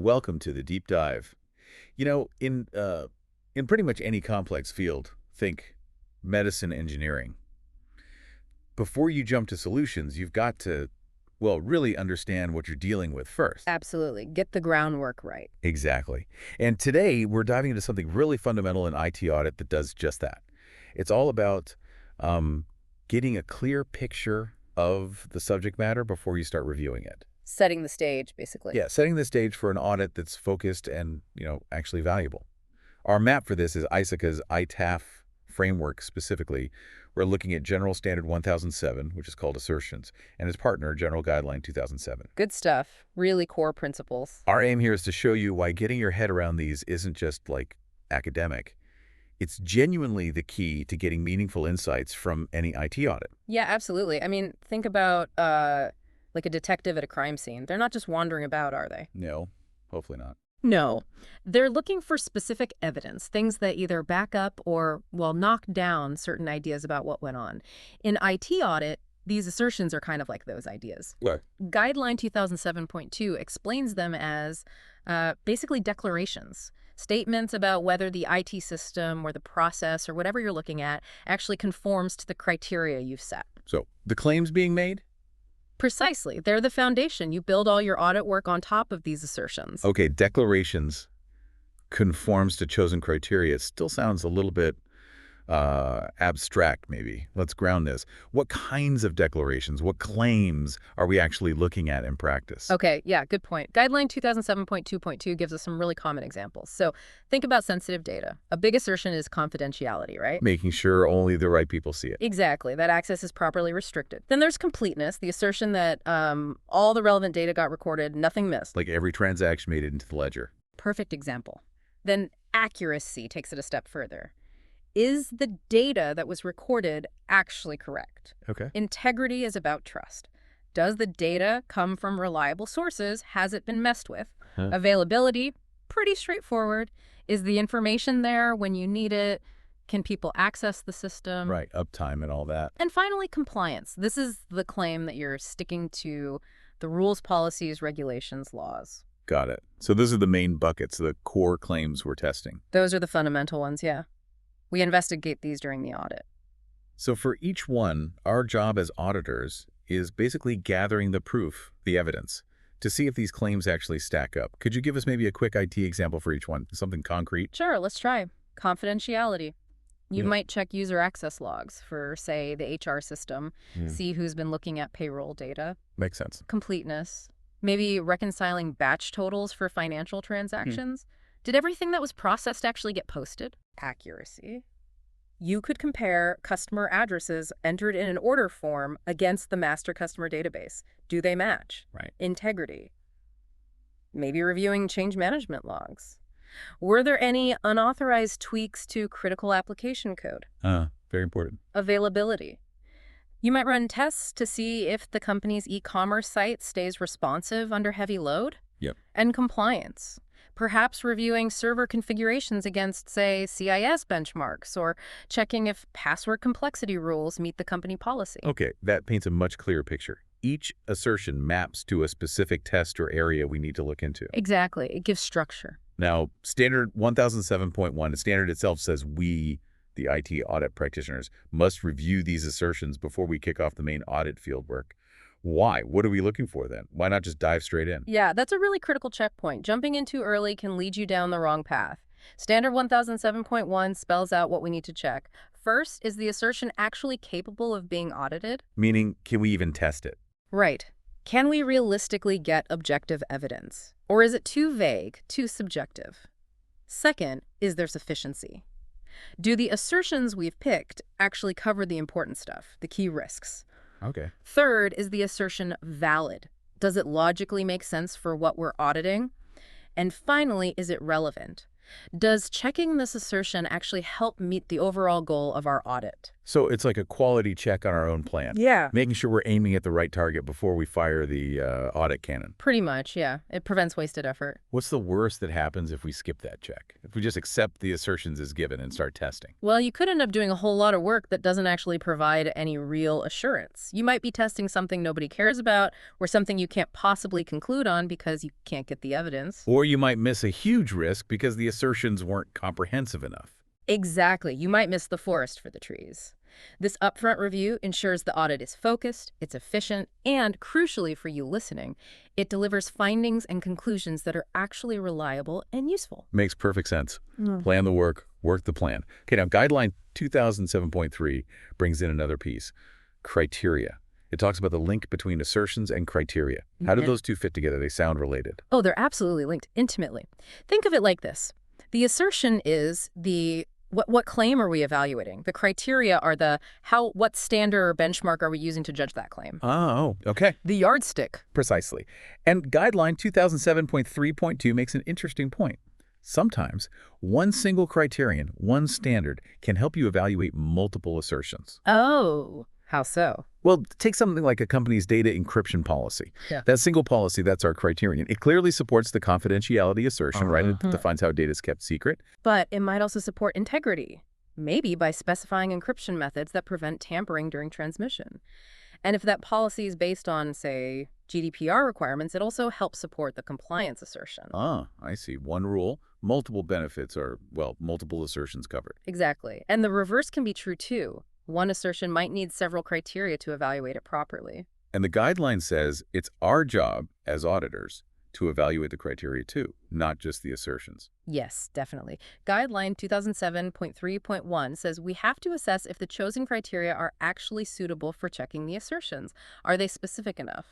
Welcome to the deep dive. In pretty much any complex field, think medicine, engineering. Before you jump to solutions, you've got to, well, really understand what you're dealing with first. Absolutely. Get the groundwork right. Exactly. And today, we're diving into something really fundamental in IT audit that does just that. It's all about getting a clear picture of the subject matter before you start reviewing it. Setting the stage, basically. Yeah, setting the stage for an audit that's focused and, actually valuable. Our map for this is ISACA's ITAF framework specifically. We're looking at General Standard 1007, which is called assertions, and its partner, General Guideline 2007. Good stuff. Really core principles. Our aim here is to show you why getting your head around these isn't just, academic. It's genuinely the key to getting meaningful insights from any IT audit. Yeah, absolutely. I mean, think about like a detective at a crime scene. They're not just wandering about, are they? No, hopefully not. No. They're looking for specific evidence, things that either back up or, well, knock down certain ideas about what went on. In IT audit, these assertions are kind of like those ideas. Right. Guideline 2007.2 explains them as basically declarations, statements about whether the IT system or the process or whatever you're looking at actually conforms to the criteria you've set. So, the claims being made? Precisely. They're the foundation. You build all your audit work on top of these assertions. Okay, declarations conforms to chosen criteria. It still sounds a little bit abstract, maybe. Let's ground this. What kinds of declarations, what claims are we actually looking at in practice? Okay, yeah, good point. Guideline 2007.2.2 gives us some really common examples. So think about sensitive data. A big assertion is confidentiality, right? Making sure only the right people see it. Exactly, that access is properly restricted. Then there's completeness, the assertion that all the relevant data got recorded, nothing missed. Like every transaction made it into the ledger. Perfect example. Then accuracy takes it a step further. Is the data that was recorded actually correct? Okay. Integrity is about trust. Does the data come from reliable sources? Has it been messed with? Availability, pretty straightforward. Is the information there when you need it? Can people access the system? Right, uptime and all that. And finally, compliance. This is the claim that you're sticking to the rules, policies, regulations, laws. Got it. So those are the main buckets, the core claims we're testing. Those are the fundamental ones, yeah. We investigate these during the audit. So for each one, our job as auditors is basically gathering the proof, the evidence, to see if these claims actually stack up. Could you give us maybe a quick IT example for each one? Something concrete? Sure, let's try. Confidentiality. You Yeah. might check user access logs for, say, the HR system, see who's been looking at payroll data. Makes sense. Completeness. Maybe reconciling batch totals for financial transactions. Did everything that was processed actually get posted? Accuracy. You could compare customer addresses entered in an order form against the master customer database. Do they match? Right. Integrity. Maybe reviewing change management logs. Were there any unauthorized tweaks to critical application code? Very important. Availability. You might run tests to see if the company's e-commerce site stays responsive under heavy load. Yep. And compliance. Perhaps reviewing server configurations against, say, CIS benchmarks, or checking if password complexity rules meet the company policy. Okay, that paints a much clearer picture. Each assertion maps to a specific test or area we need to look into. Exactly. It gives structure. Now, Standard 1007.1, the standard itself says we, the IT audit practitioners, must review these assertions before we kick off the main audit fieldwork. Why? What are we looking for then? Why not just dive straight in? Yeah, that's a really critical checkpoint. Jumping in too early can lead you down the wrong path. Standard 1007.1 spells out what we need to check. First, is the assertion actually capable of being audited? Meaning, can we even test it? Right. Can we realistically get objective evidence? Or is it too vague, too subjective? Second, is there sufficiency? Do the assertions we've picked actually cover the important stuff, the key risks? Okay. Third, is the assertion valid? Does it logically make sense for what we're auditing? And finally, is it relevant? Does checking this assertion actually help meet the overall goal of our audit? So it's like a quality check on our own plan. Yeah. Making sure we're aiming at the right target before we fire the audit cannon. Pretty much, yeah. It prevents wasted effort. What's the worst that happens if we skip that check? If we just accept the assertions as given and start testing? Well, you could end up doing a whole lot of work that doesn't actually provide any real assurance. You might be testing something nobody cares about or something you can't possibly conclude on because you can't get the evidence. Or you might miss a huge risk because the assertions weren't comprehensive enough. Exactly. You might miss the forest for the trees. This upfront review ensures the audit is focused, it's efficient, and, crucially for you listening, it delivers findings and conclusions that are actually reliable and useful. Makes perfect sense. Plan the work, work the plan. Okay, now Guideline 2007.3 brings in another piece, criteria. It talks about the link between assertions and criteria. How do those two fit together? They sound related. Oh, they're absolutely linked intimately. Think of it like this. The assertion is what claim are we evaluating? The criteria are what standard or benchmark are we using to judge that claim? Oh, okay. The yardstick. Precisely. And Guideline 2007.3.2 makes an interesting point. Sometimes one single criterion, one standard, can help you evaluate multiple assertions. Oh, how so? Well, take something like a company's data encryption policy. Yeah. That single policy, that's our criterion. It clearly supports the confidentiality assertion, right? It defines how data is kept secret. But it might also support integrity, maybe by specifying encryption methods that prevent tampering during transmission. And if that policy is based on, say, GDPR requirements, it also helps support the compliance assertion. Ah, I see. One rule, multiple benefits, or, well, multiple assertions covered. Exactly. And the reverse can be true, too. One assertion might need several criteria to evaluate it properly. And the guideline says it's our job as auditors to evaluate the criteria too, not just the assertions. Yes, definitely. Guideline 2007.3.1 says we have to assess if the chosen criteria are actually suitable for checking the assertions. Are they specific enough?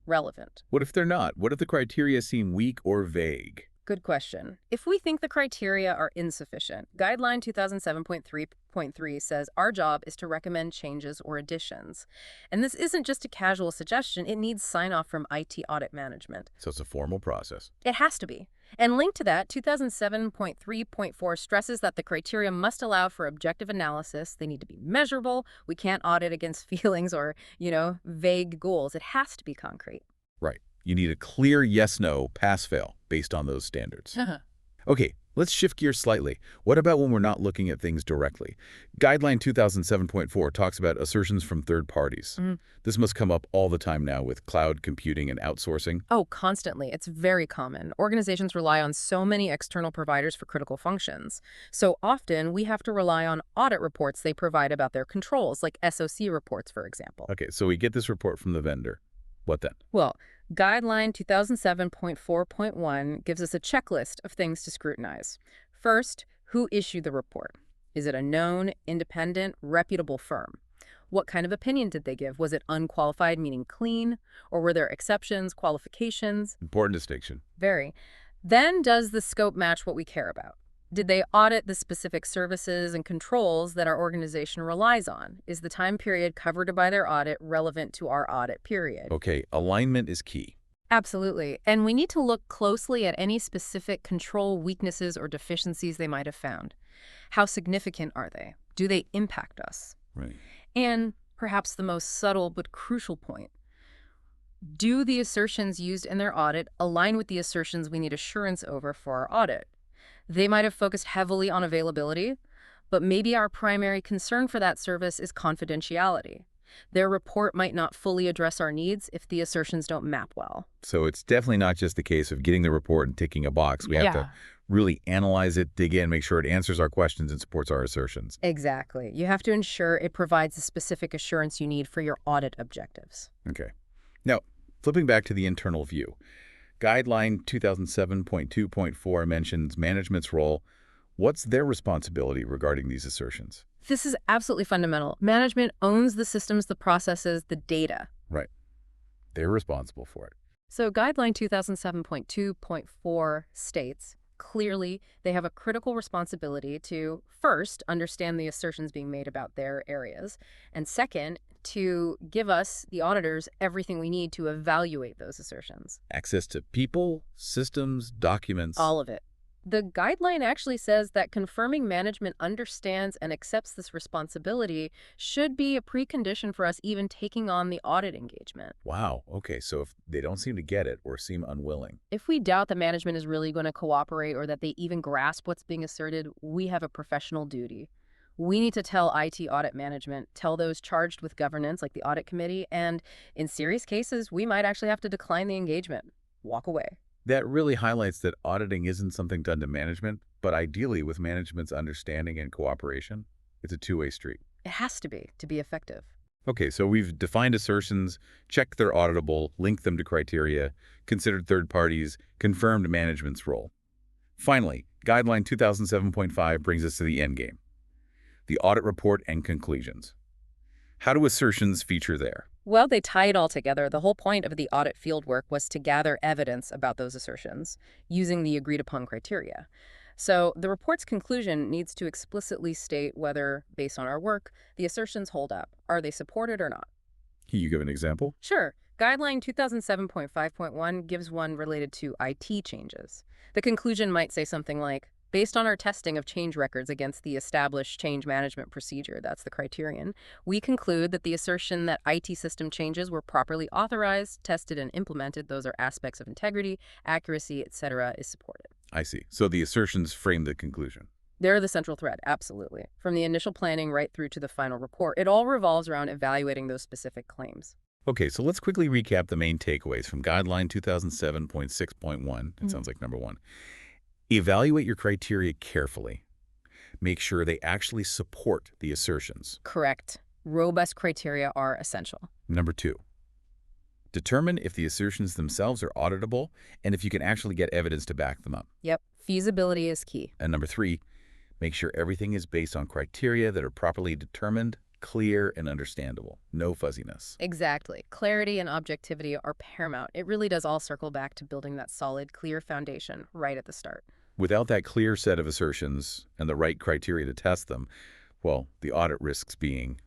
Relevant? What if they're not? What if the criteria seem weak or vague? Good question. If we think the criteria are insufficient, Guideline 2007.3.3 says our job is to recommend changes or additions. And this isn't just a casual suggestion, it needs sign-off from IT audit management. So it's a formal process. It has to be. And linked to that, 2007.3.4 stresses that the criteria must allow for objective analysis. They need to be measurable. We can't audit against feelings or, vague goals. It has to be concrete. Right. You need a clear yes-no, pass-fail based on those standards. Okay, let's shift gears slightly. What about when we're not looking at things directly? Guideline 2007.4 talks about assertions from third parties. This must come up all the time now with cloud computing and outsourcing. Oh, constantly. It's very common. Organizations rely on so many external providers for critical functions. So often, we have to rely on audit reports they provide about their controls, like SOC reports, for example. Okay, so we get this report from the vendor. What then? Well, Guideline 2007.4.1 gives us a checklist of things to scrutinize. First, who issued the report? Is it a known, independent, reputable firm? What kind of opinion did they give? Was it unqualified, meaning clean? Or were there exceptions, qualifications? Important distinction. Very. Then, does the scope match what we care about? Did they audit the specific services and controls that our organization relies on? Is the time period covered by their audit relevant to our audit period? Okay, alignment is key. Absolutely. And we need to look closely at any specific control weaknesses or deficiencies they might have found. How significant are they? Do they impact us? Right. And perhaps the most subtle but crucial point, do the assertions used in their audit align with the assertions we need assurance over for our audit? They might have focused heavily on availability, but maybe our primary concern for that service is confidentiality. Their report might not fully address our needs if the assertions don't map well. So it's definitely not just the case of getting the report and ticking a box. We have to really analyze it, dig in, make sure it answers our questions and supports our assertions. Exactly. You have to ensure it provides the specific assurance you need for your audit objectives. Okay. Now, flipping back to the internal view. Guideline 2007.2.4 mentions management's role. What's their responsibility regarding these assertions? This is absolutely fundamental. Management owns the systems, the processes, the data. Right. They're responsible for it. So Guideline 2007.2.4 states, clearly they have a critical responsibility to, first, understand the assertions being made about their areas, and second, to give us, the auditors, everything we need to evaluate those assertions. Access to people, systems, documents. All of it. The guideline actually says that confirming management understands and accepts this responsibility should be a precondition for us even taking on the audit engagement. Wow. Okay, so if they don't seem to get it or seem unwilling. If we doubt that management is really going to cooperate or that they even grasp what's being asserted, we have a professional duty. We need to tell IT audit management, tell those charged with governance, like the audit committee, and in serious cases, we might actually have to decline the engagement, walk away. That really highlights that auditing isn't something done to management, but ideally with management's understanding and cooperation, it's a two-way street. It has to be effective. Okay, so we've defined assertions, checked they're auditable, linked them to criteria, considered third parties, confirmed management's role. Finally, Guideline 2007.5 brings us to the endgame, the audit report and conclusions. How do assertions feature there? Well, they tie it all together. The whole point of the audit fieldwork was to gather evidence about those assertions using the agreed-upon criteria. So the report's conclusion needs to explicitly state whether, based on our work, the assertions hold up. Are they supported or not? Can you give an example? Sure. Guideline 2007.5.1 gives one related to IT changes. The conclusion might say something like, based on our testing of change records against the established change management procedure, that's the criterion, we conclude that the assertion that IT system changes were properly authorized, tested, and implemented, those are aspects of integrity, accuracy, etc., is supported. I see. So the assertions frame the conclusion. They're the central thread, absolutely. From the initial planning right through to the final report, it all revolves around evaluating those specific claims. Okay, so let's quickly recap the main takeaways from Guideline 2007.6.1. It sounds like number one. Evaluate your criteria carefully. Make sure they actually support the assertions. Correct. Robust criteria are essential. Number two, determine if the assertions themselves are auditable and if you can actually get evidence to back them up. Yep. Feasibility is key. And number three, make sure everything is based on criteria that are properly determined, clear, and understandable. No fuzziness. Exactly. Clarity and objectivity are paramount. It really does all circle back to building that solid, clear foundation right at the start. Without that clear set of assertions and the right criteria to test them, well, the audit risks being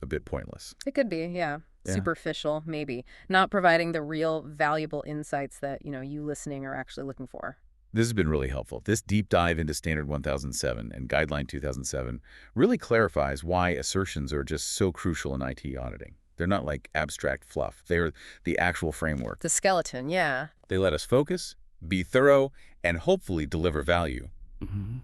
a bit pointless. It could be, yeah. Yeah. Superficial, maybe. Not providing the real valuable insights that, you listening are actually looking for. This has been really helpful. This deep dive into Standard 1007 and Guideline 2007 really clarifies why assertions are just so crucial in IT auditing. They're not like abstract fluff. They're the actual framework. The skeleton, yeah. They let us focus, be thorough, and hopefully deliver value.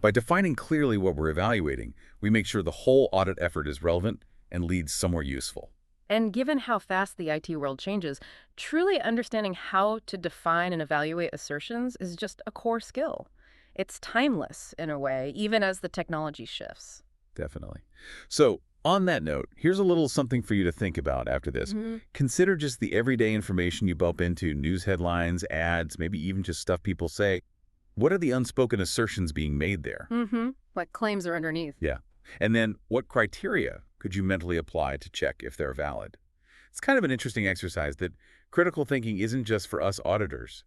By defining clearly what we're evaluating, we make sure the whole audit effort is relevant and leads somewhere useful. And given how fast the IT world changes, truly understanding how to define and evaluate assertions is just a core skill. It's timeless, in a way, even as the technology shifts. Definitely. So, on that note, here's a little something for you to think about after this. Consider just the everyday information you bump into, news headlines, ads, maybe even just stuff people say. What are the unspoken assertions being made there? What claims are underneath? Yeah. And then what criteria could you mentally apply to check if they're valid? It's kind of an interesting exercise that critical thinking isn't just for us auditors.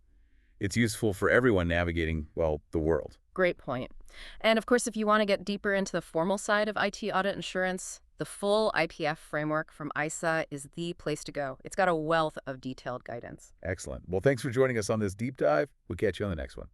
It's useful for everyone navigating, well, the world. Great point. And of course, if you want to get deeper into the formal side of IT audit assurance, the full IPF framework from ISA is the place to go. It's got a wealth of detailed guidance. Excellent. Well, thanks for joining us on this deep dive. We'll catch you on the next one.